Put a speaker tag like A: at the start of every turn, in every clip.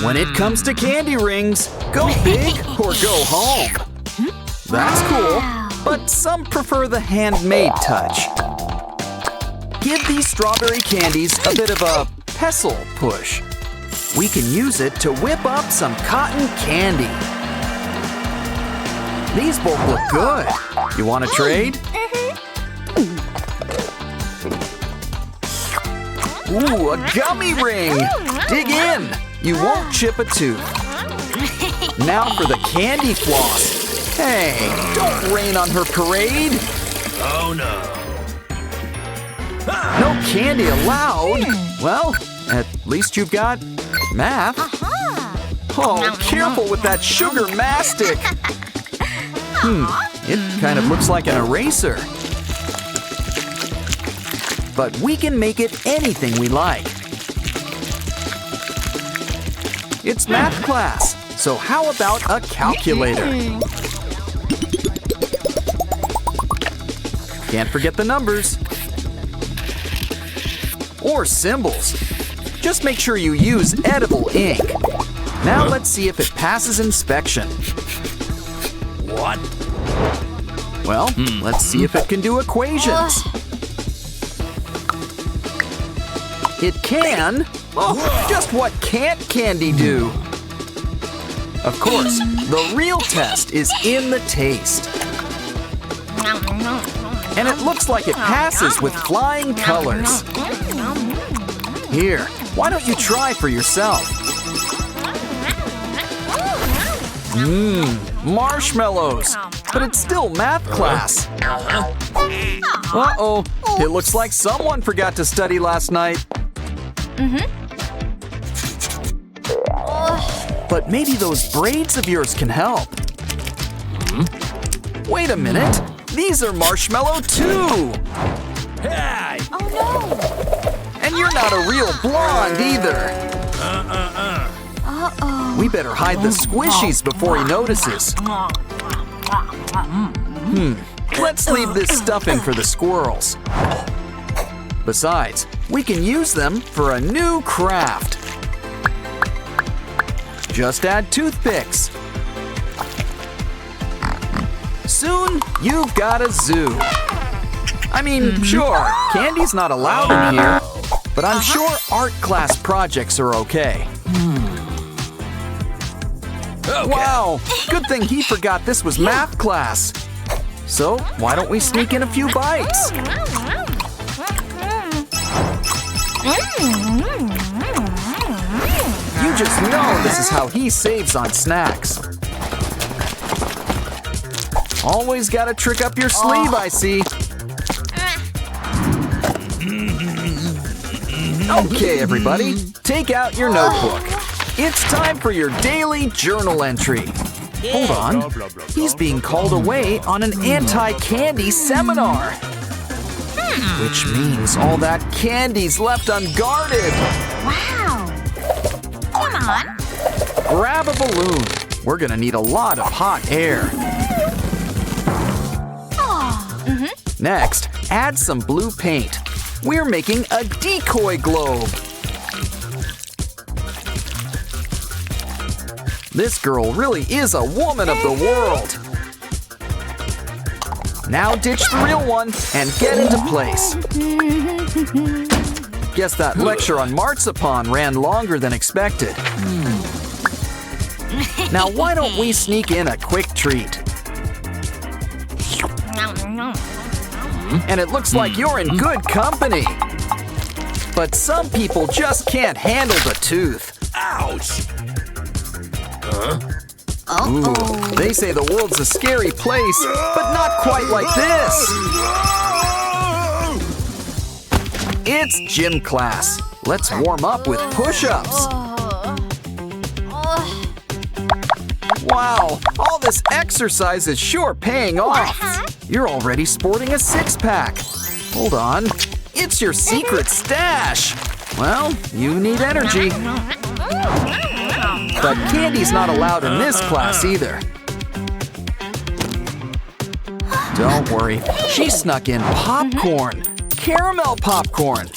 A: When it comes to candy rings, go big or go home. That's cool, but some prefer the handmade touch. Give these strawberry candies a bit of a pestle push. We can use it to whip up some cotton candy. These both look good. You want to trade? Ooh, a gummy ring! Dig in! You won't chip a tooth. Now for the candy floss. Hey, don't rain on her parade.
B: Oh no.
A: No candy allowed. Well, at least you've got math. Oh, careful with that sugar mastic. It kind of looks like an eraser. But we can make it anything we like. It's math class, so how about a calculator? Can't forget the numbers. Or symbols. Just make sure you use edible ink. Now let's see if it passes inspection.
B: What?
A: Well, let's see if it can do equations. It can. Oh, just what can't candy do? Of course, the real test is in the taste. And it looks like it passes with flying colors. Here, why don't you try for yourself? Marshmallows. But it's still math class. Uh-oh, it looks like someone forgot to study last night. But maybe those braids of yours can help. Wait a minute. These are marshmallow too.
B: Hey!
C: Oh no!
A: And you're not a real blonde either.
C: Uh-oh.
A: We better hide the squishies before he notices. Let's leave this stuffing for the squirrels. Besides, we can use them for a new craft. Just add toothpicks. Soon, you've got a zoo. I mean, sure, candy's not allowed in here, but I'm sure art class projects are okay. Wow, good thing he forgot this was math class. So, why don't we sneak in a few bites? You just know this is how he saves on snacks. Always gotta trick up your sleeve, I see. Okay, everybody, take out your notebook. It's time for your daily journal entry. Hold on, he's being called away on an anti-candy seminar. Which means all that candy's left unguarded.
C: Wow! Come on.
A: Grab a balloon. We're gonna need a lot of hot air. Next, add some blue paint. We're making a decoy globe. This girl really is a woman of the world. Now ditch the real one and get into place. Guess that lecture on marzipan ran longer than expected. Now why don't we sneak in a quick treat? And it looks like you're in good company. But some people just can't handle the tooth.
B: Ouch!
A: Ooh, they say the world's a scary place, but not quite like this. It's gym class. Let's warm up with push-ups. Wow, all this exercise is sure paying off. You're already sporting a six-pack. Hold on, it's your secret stash. Well, you need energy. But candy's not allowed in this class either. Don't worry, she snuck in popcorn. Caramel popcorn.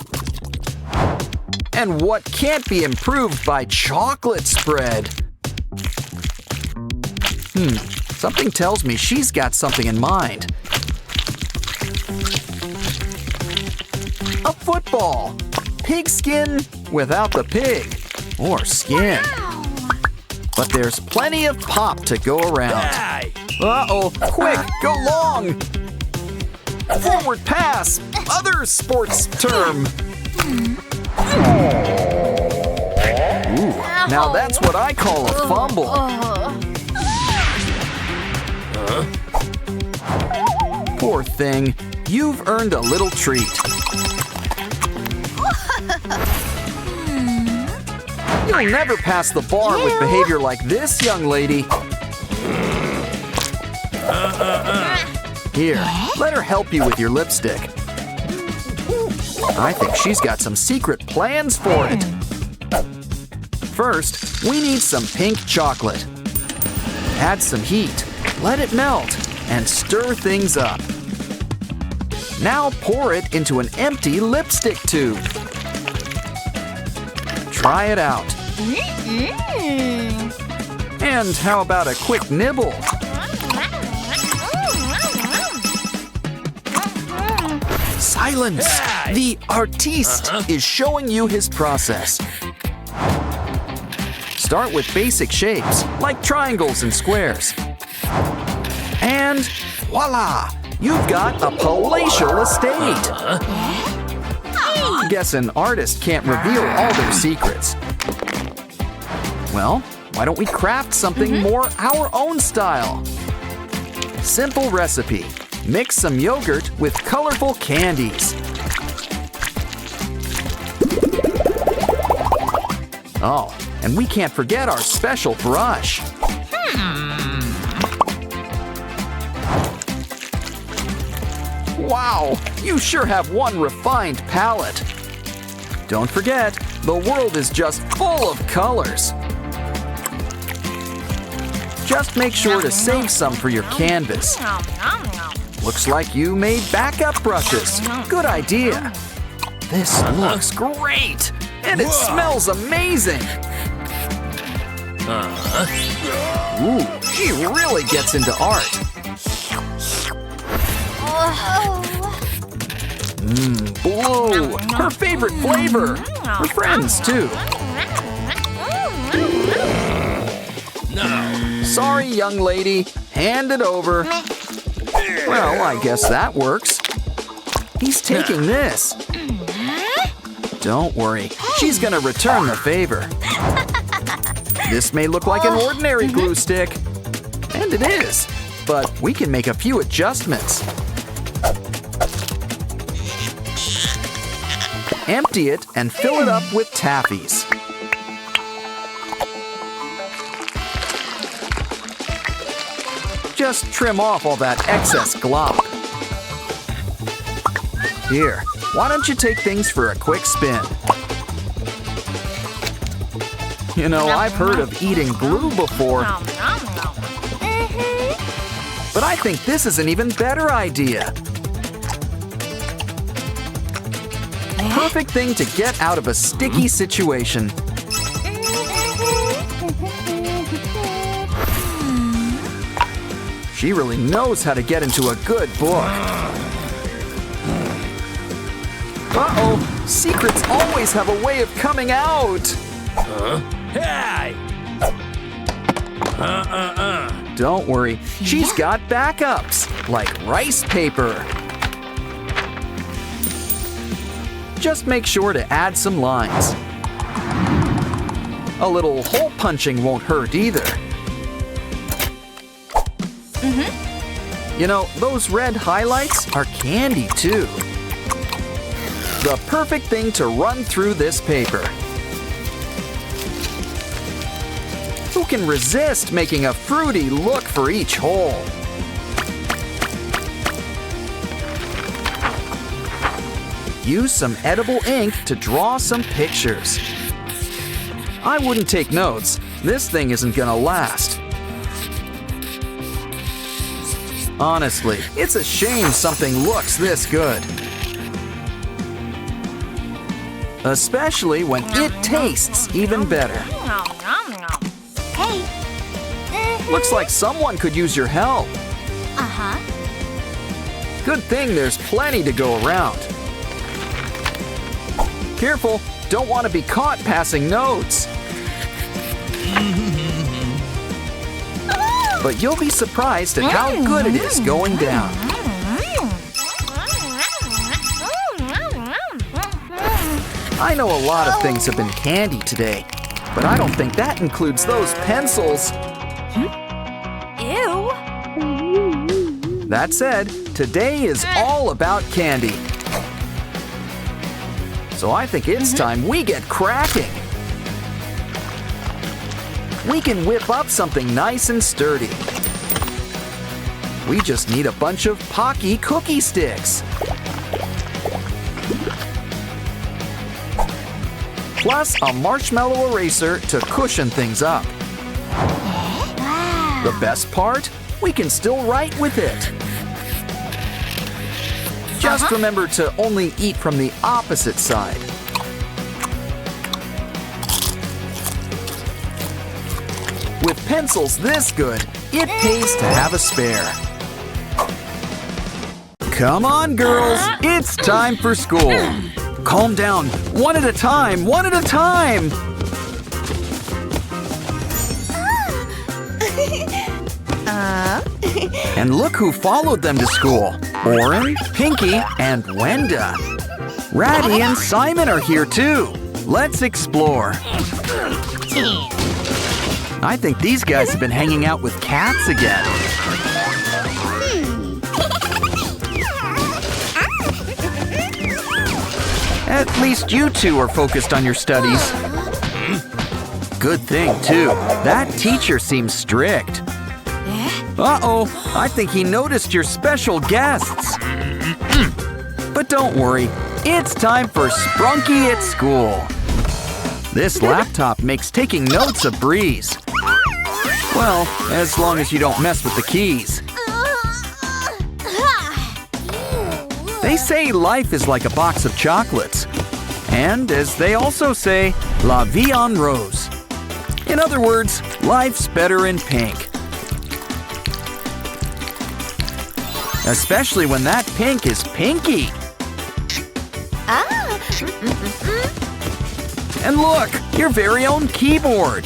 A: And what can't be improved by chocolate spread? Something tells me she's got something in mind. A football. Pigskin without the pig. Or skin. But there's plenty of pop to go around.
B: Hey!
A: Uh-oh, quick, go long! Forward pass, other sports term. Ooh, now that's what I call a fumble. Poor thing, you've earned a little treat. You'll never pass the bar with behavior like this, young lady. Here, let her help you with your lipstick. I think she's got some secret plans for it. First, we need some pink chocolate. Add some heat, let it melt, and stir things up. Now pour it into an empty lipstick tube. Try it out. And how about a quick nibble? Silence!
B: Hey!
A: The artiste is showing you his process. Start with basic shapes, like triangles and squares. And voila! You've got a palatial estate! Guess an artist can't reveal all their secrets. Well, why don't we craft something more our own style? Simple recipe. Mix some yogurt with colorful candies. Oh, and we can't forget our special brush. Wow, you sure have one refined palette. Don't forget, the world is just full of colors. Just make sure to save some for your canvas. Looks like you made backup brushes. Good idea. This looks great, and it smells amazing. Ooh, she really gets into art. Blue, her favorite flavor. Her friends, too.
B: No.
A: Sorry, young lady. Hand it over. Well, I guess that works. He's taking this. Don't worry, she's gonna return the favor. This may look like an ordinary glue stick. And it is. But we can make a few adjustments. Empty it and fill it up with taffies. Just trim off all that excess glop. Here, why don't you take things for a quick spin? You know, I've heard of eating glue before, but I think this is an even better idea. Perfect thing to get out of a sticky situation. She really knows how to get into a good book. Uh-oh, secrets always have a way of coming out.
B: Hey!
A: Don't worry, she's got backups, like rice paper. Just make sure to add some lines. A little hole punching won't hurt either. You know, those red highlights are candy too. The perfect thing to run through this paper. Who can resist making a fruity look for each hole? Use some edible ink to draw some pictures. I wouldn't take notes. This thing isn't gonna last. Honestly, it's a shame something looks this good. especially when it tastes even better.
C: Hey.
A: Looks like someone could use your help.
C: Uh-huh.
A: Good thing there's plenty to go around. Careful, don't want to be caught passing notes. But you'll be surprised at how good it is going down. I know a lot of things have been candy today, but I don't think that includes those pencils.
C: Ew.
A: That said, today is all about candy. So I think it's time we get cracking. We can whip up something nice and sturdy. We just need a bunch of Pocky cookie sticks. Plus a marshmallow eraser to cushion things up.
C: Wow.
A: The best part? We can still write with it. Just remember to only eat from the opposite side. With pencils this good, it pays to have a spare. Come on, girls, it's time for school. Calm down, one at a time, one at a time. And look who followed them to school. Oren, Pinky, and Wenda. Ratty and Simon are here too. Let's explore. I think these guys have been hanging out with cats again. At least you two are focused on your studies. Good thing, too. That teacher seems strict. Uh-oh, I think he noticed your special guests. But don't worry, it's time for Sprunki at school. This laptop makes taking notes a breeze. Well, as long as you don't mess with the keys. They say life is like a box of chocolates. And as they also say, la vie en rose. In other words, life's better in pink. Especially when that pink is pinky. And look, your very own keyboard.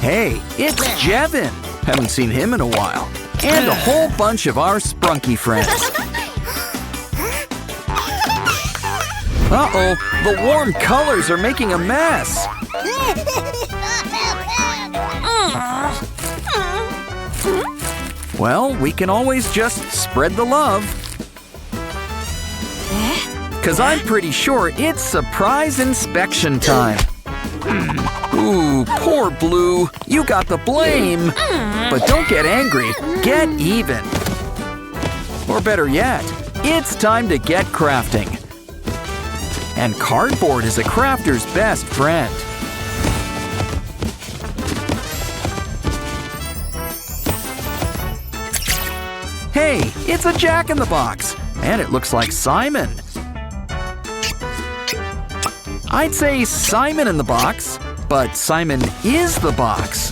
A: Hey, it's Jevin. Haven't seen him in a while. And a whole bunch of our Sprunky friends. Uh-oh, the warm colors are making a mess. Well, we can always just spread the love. 'Cause I'm pretty sure it's surprise inspection time. Ooh, poor Blue, you got the blame. But don't get angry, get even. Or better yet, it's time to get crafting. And cardboard is a crafter's best friend. Hey, it's a Jack-in-the-Box, and it looks like Simon. I'd say Simon in the box, but Simon is the box.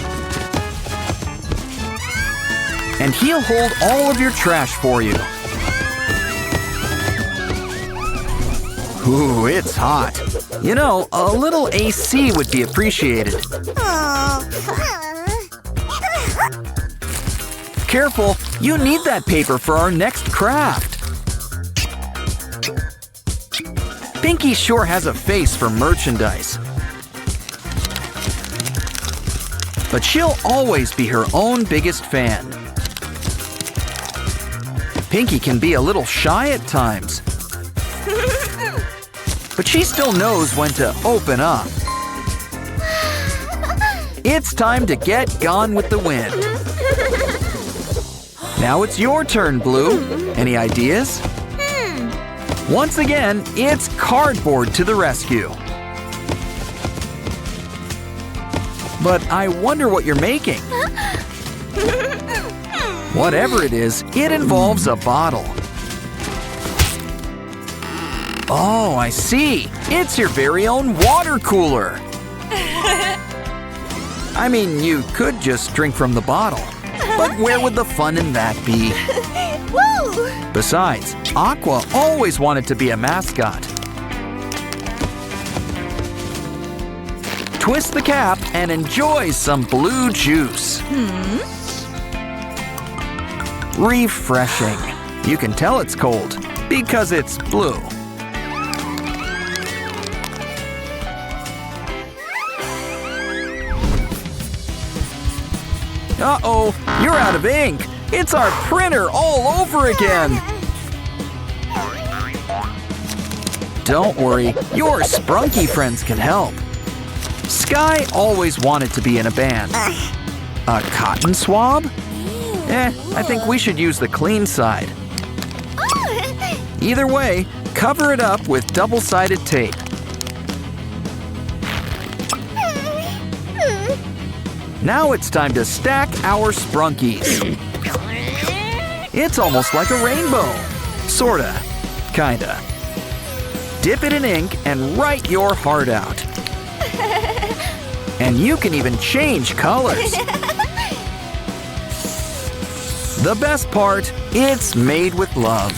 A: And he'll hold all of your trash for you. Ooh, it's hot. You know, a little AC would be appreciated. Careful, you need that paper for our next craft. Pinky sure has a face for merchandise. But she'll always be her own biggest fan. Pinky can be a little shy at times. But she still knows when to open up. It's time to get Gone with the Wind. Now it's your turn, Blue. Any ideas? Once again, it's cardboard to the rescue. But I wonder what you're making. Whatever it is, it involves a bottle. Oh, I see. It's your very own water cooler. I mean, you could just drink from the bottle. But where would the fun in that be?
C: Woo!
A: Besides, Aqua always wanted to be a mascot. Twist the cap and enjoy some blue juice. Refreshing. You can tell it's cold because it's blue. Uh-oh, you're out of ink. It's our printer all over again. Don't worry, your Sprunky friends can help. Sky always wanted to be in a band. A cotton swab? I think we should use the clean side. Either way, cover it up with double-sided tape. Now it's time to stack our Sprunkies. It's almost like a rainbow. Sorta. Kinda. Dip it in ink and write your heart out. And you can even change colors. The best part, it's made with love.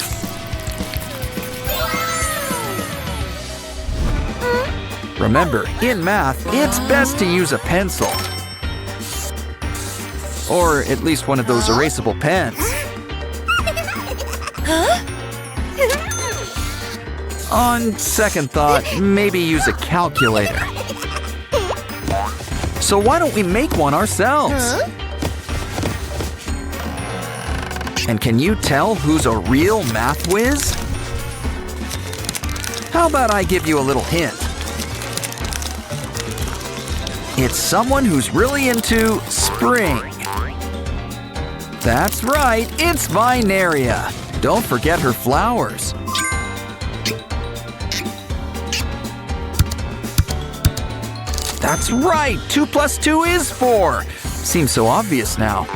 A: Remember, in math, it's best to use a pencil. Or at least one of those erasable pens. On second thought, maybe use a calculator. So why don't we make one ourselves? And can you tell who's a real math whiz? How about I give you a little hint? It's someone who's really into spring. That's right, it's Vinaria. Don't forget her flowers. That's right, 2 plus 2 is 4. Seems so obvious now.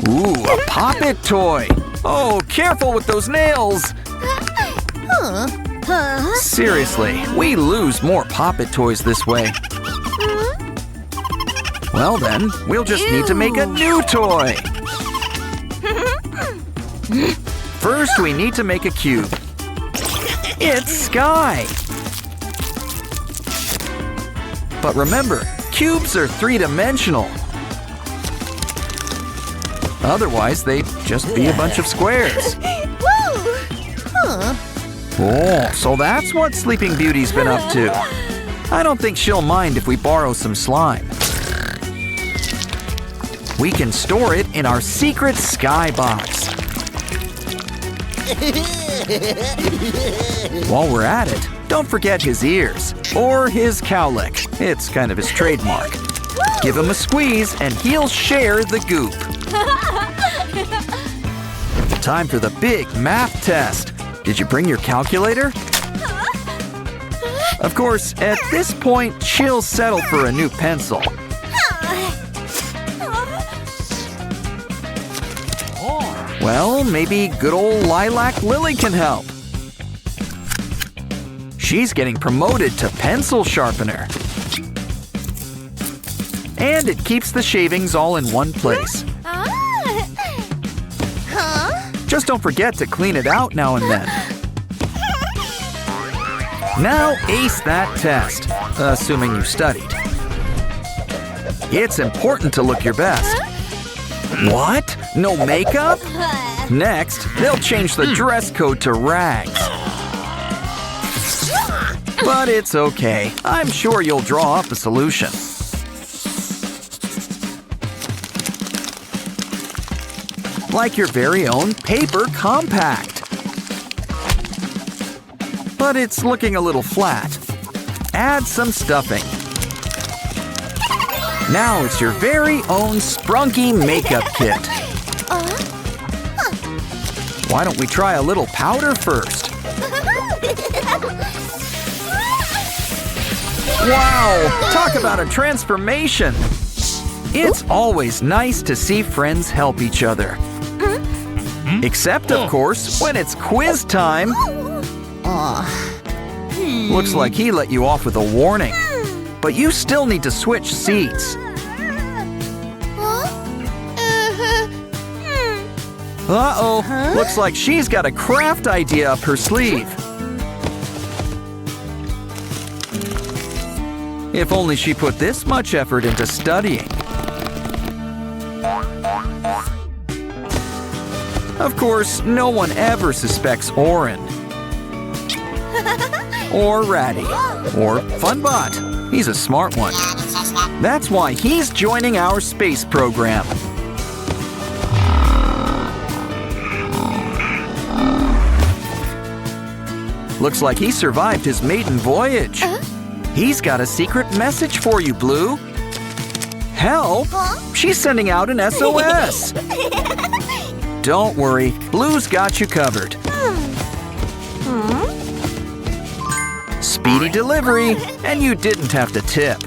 A: Ooh, a Pop-It toy. Oh, careful with those nails. Seriously, we lose more Pop-It toys this way. Well then, we'll just need to make a new toy. First, we need to make a cube. It's Sky. But remember, cubes are three-dimensional. Otherwise, they'd just be a bunch of squares. Oh, so that's what Sleeping Beauty's been up to. I don't think she'll mind if we borrow some slime. We can store it in our secret Sky box. While we're at it, don't forget his ears, or his cowlick. It's kind of his trademark. Give him a squeeze and he'll share the goop. Time for the big math test. Did you bring your calculator? Of course, at this point, she'll settle for a new pencil. Well, maybe good old Lilac Lily can help. She's getting promoted to pencil sharpener. And it keeps the shavings all in one place. Just don't forget to clean it out now and then. Now ace that test, assuming you studied. It's important to look your best. What? No makeup? Next, they'll change the dress code to rags. But it's okay. I'm sure you'll draw up a solution. Like your very own paper compact. But it's looking a little flat. Add some stuffing. Now it's your very own Sprunky makeup kit. Why don't we try a little powder first? Wow! Talk about a transformation! It's always nice to see friends help each other. Except, of course, when it's quiz time. Looks like he let you off with a warning. But you still need to switch seats. Uh-oh, looks like she's got a craft idea up her sleeve. If only she put this much effort into studying. Of course, no one ever suspects Oren. Or Ratty. Or Funbot. He's a smart one. That's why he's joining our space program. Looks like he survived his maiden voyage. He's got a secret message for you, Blue. Help! She's sending out an SOS. Don't worry, Blue's got you covered. Speedy delivery, and you didn't have to tip.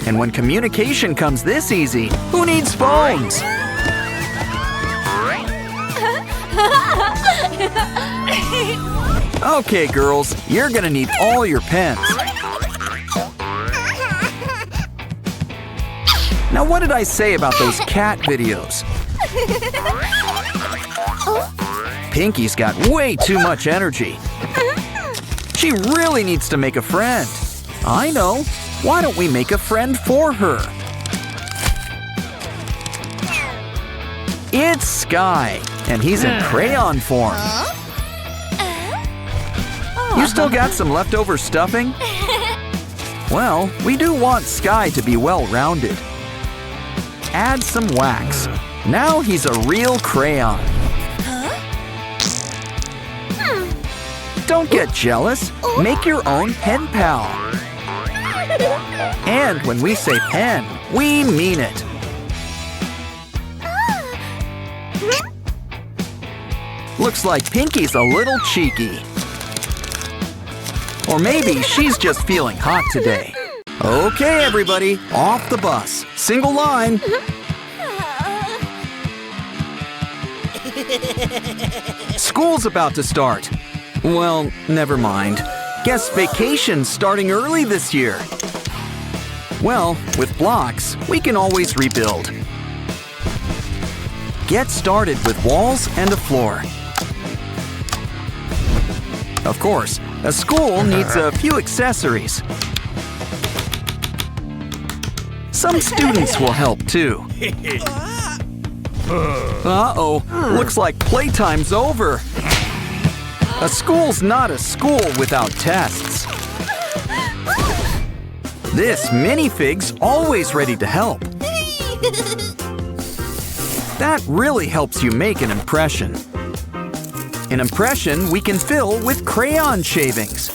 A: And when communication comes this easy, who needs phones? Okay, girls, you're gonna need all your pens. Now, what did I say about those cat videos? Pinky's got way too much energy. She really needs to make a friend. I know. Why don't we make a friend for her? It's Sky, and he's in crayon form. You still got some leftover stuffing? Well, we do want Sky to be well-rounded. Add some wax. Now he's a real crayon. Don't get jealous. Make your own pen pal. And when we say pen, we mean it. Looks like Pinky's a little cheeky. Or maybe she's just feeling hot today. Okay, everybody, off the bus. Single line. School's about to start. Well, never mind. Guess vacation's starting early this year. Well, with blocks, we can always rebuild. Get started with walls and a floor. Of course, a school needs a few accessories. Some students will help too. Uh-oh, looks like playtime's over. A school's not a school without tests. This minifig's always ready to help. That really helps you make an impression. An impression we can fill with crayon shavings.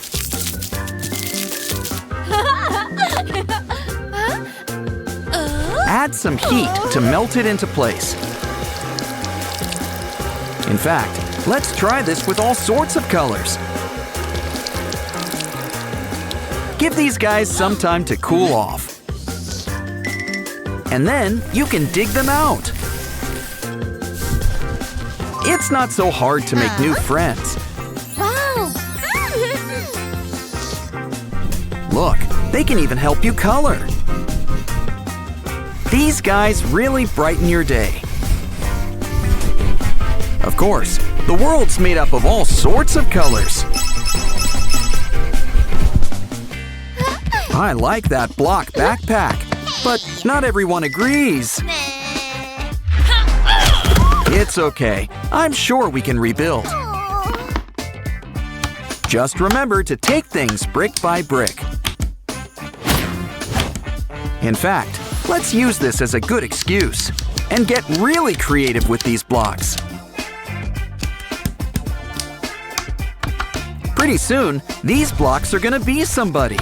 A: Add some heat to melt it into place. In fact, let's try this with all sorts of colors. Give these guys some time to cool off. And then you can dig them out. It's not so hard to make new friends.
C: Wow!
A: Look, they can even help you color. These guys really brighten your day. Of course, the world's made up of all sorts of colors. I like that block backpack, but not everyone agrees. It's okay. I'm sure we can rebuild. Just remember to take things brick by brick. In fact, let's use this as a good excuse and get really creative with these blocks. Pretty soon, these blocks are gonna be somebody.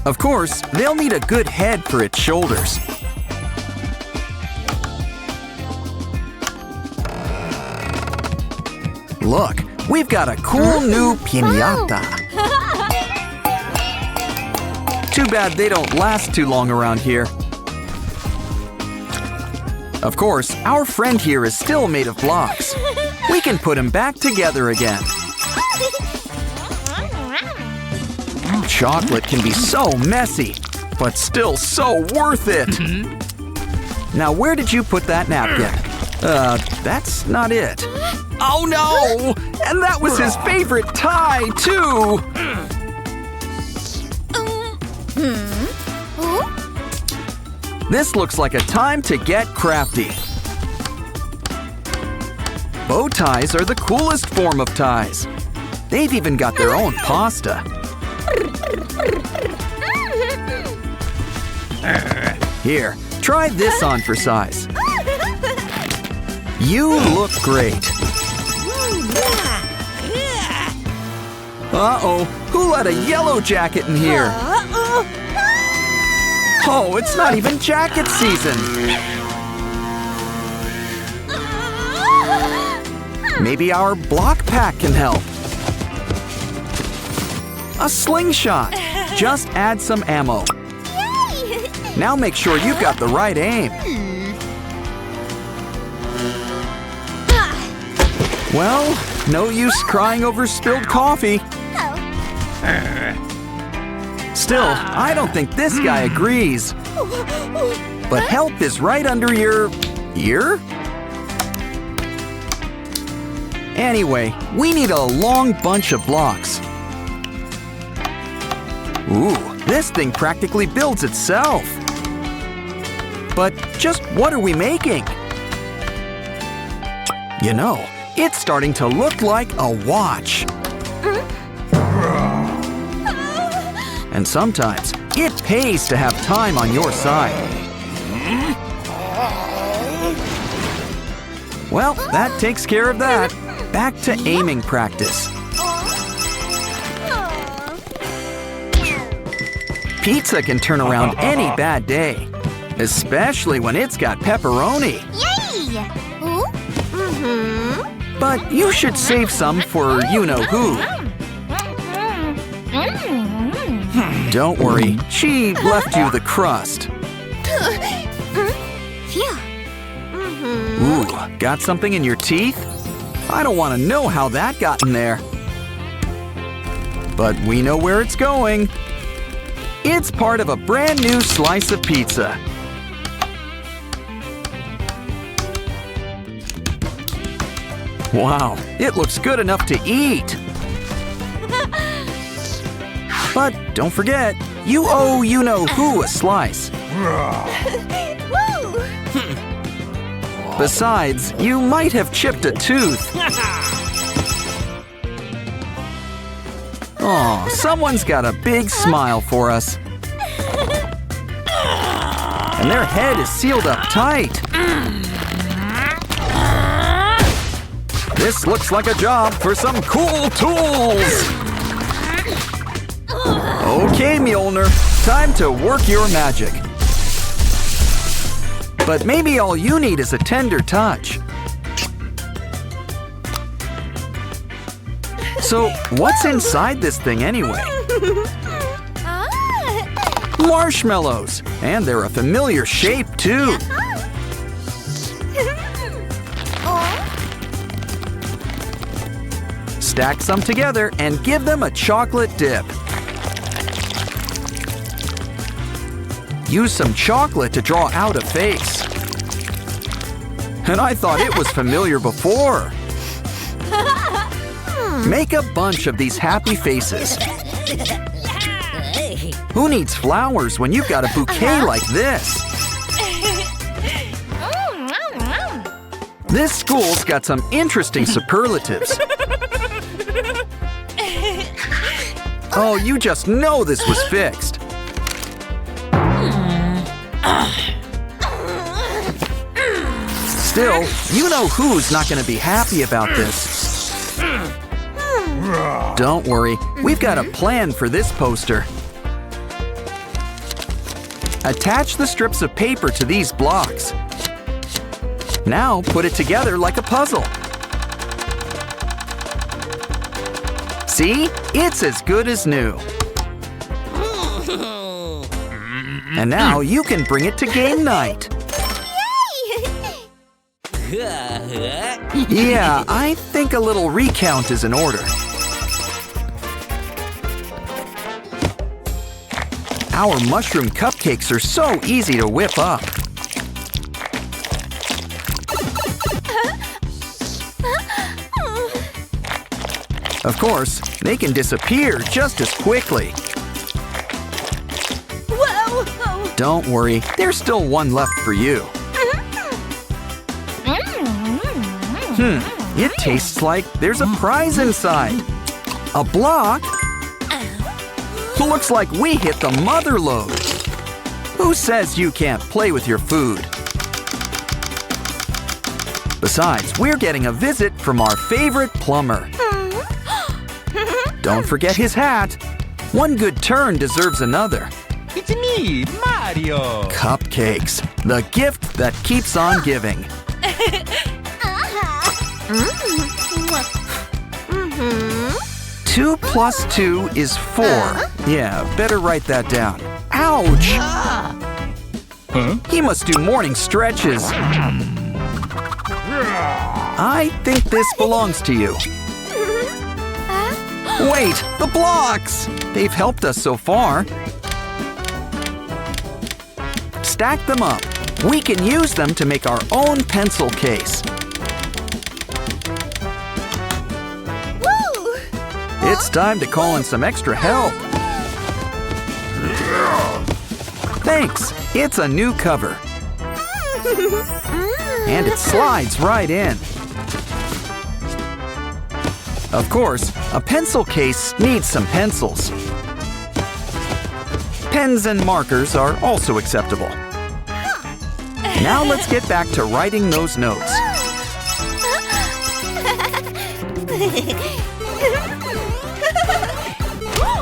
A: Of course, they'll need a good head for its shoulders. Look, we've got a cool new Pinata. Too bad they don't last too long around here. Of course, our friend here is still made of blocks. We can put him back together again. Chocolate can be so messy, but still so worth it. Now, where did you put that napkin? That's not it. Oh no! And that was his favorite tie, too! This looks like a time to get crafty. Bow ties are the coolest form of ties. They've even got their own pasta. Here, try this on for size. You look great. Uh-oh, who let a yellow jacket in here? Oh, it's not even jacket season. Maybe our block pack can help. A slingshot. Just add some ammo. Now make sure you've got the right aim. Well, no use crying over spilled coffee. Still, I don't think this guy agrees. But help is right under your ear? Anyway, we need a long bunch of blocks. Ooh, this thing practically builds itself. But just what are we making? You know, it's starting to look like a watch. And sometimes it pays to have time on your side. Well, that takes care of that. Back to aiming practice. Pizza can turn around any bad day, especially when it's got pepperoni.
C: Yay!
A: But you should save some for you-know-who. Don't worry, she left you the crust. Ooh, got something in your teeth? I don't want to know how that got in there. But we know where it's going. It's part of a brand new slice of pizza. Wow, it looks good enough to eat. But don't forget, you owe you-know-who a slice. Besides, you might have chipped a tooth. Aw, someone's got a big smile for us. And their head is sealed up tight. This looks like a job for some cool tools. Okay, Mjolnir, time to work your magic. But maybe all you need is a tender touch. So, what's inside this thing anyway? Marshmallows! And they're a familiar shape, too. Stack some together and give them a chocolate dip. Use some chocolate to draw out a face. And I thought it was familiar before. Make a bunch of these happy faces. Who needs flowers when you've got a bouquet like this? This school's got some interesting superlatives. Oh, you just know this was fixed. Still, you know who's not going to be happy about this. Don't worry, we've got a plan for this poster. Attach the strips of paper to these blocks. Now put it together like a puzzle. See? It's as good as new. And now you can bring it to game night. Yeah, I think a little recount is in order. Our mushroom cupcakes are so easy to whip up. Of course, they can disappear just as quickly.
C: Whoa!
A: Don't worry, there's still one left for you. It tastes like there's a prize inside. A block? Looks like we hit the mother lode. Who says you can't play with your food? Besides, we're getting a visit from our favorite plumber. Don't forget his hat. One good turn deserves another.
B: It's me, Mario.
A: Cupcakes, the gift that keeps on giving. 2 plus 2 is 4. Yeah, better write that down. Ouch! He must do morning stretches. I think this belongs to you. Wait, the blocks! They've helped us so far. Stack them up. We can use them to make our own pencil case. It's time to call in some extra help. Thanks, it's a new cover. And it slides right in. Of course, a pencil case needs some pencils. Pens and markers are also acceptable. Now let's get back to writing those notes.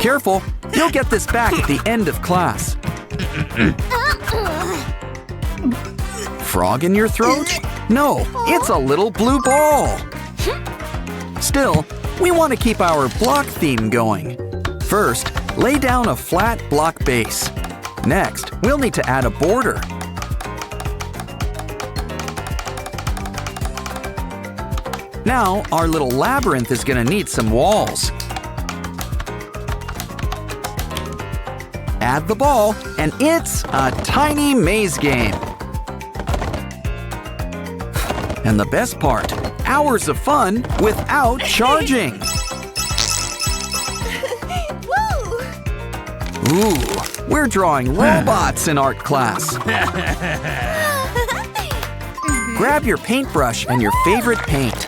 A: Careful, you'll get this back at the end of class. Frog in your throat? No, it's a little blue ball. Still, we want to keep our block theme going. First, lay down a flat block base. Next, we'll need to add a border. Now, our little labyrinth is going to need some walls. Add the ball, and it's a tiny maze game. And the best part, hours of fun without charging. Ooh, we're drawing robots in art class. Grab your paintbrush and your favorite paint.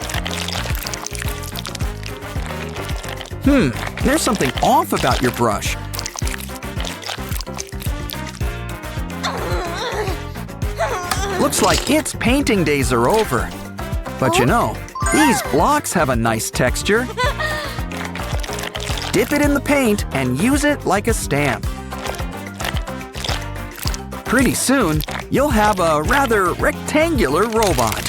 A: There's something off about your brush. Looks like its painting days are over. But you know, these blocks have a nice texture. Dip it in the paint and use it like a stamp. Pretty soon, you'll have a rather rectangular robot.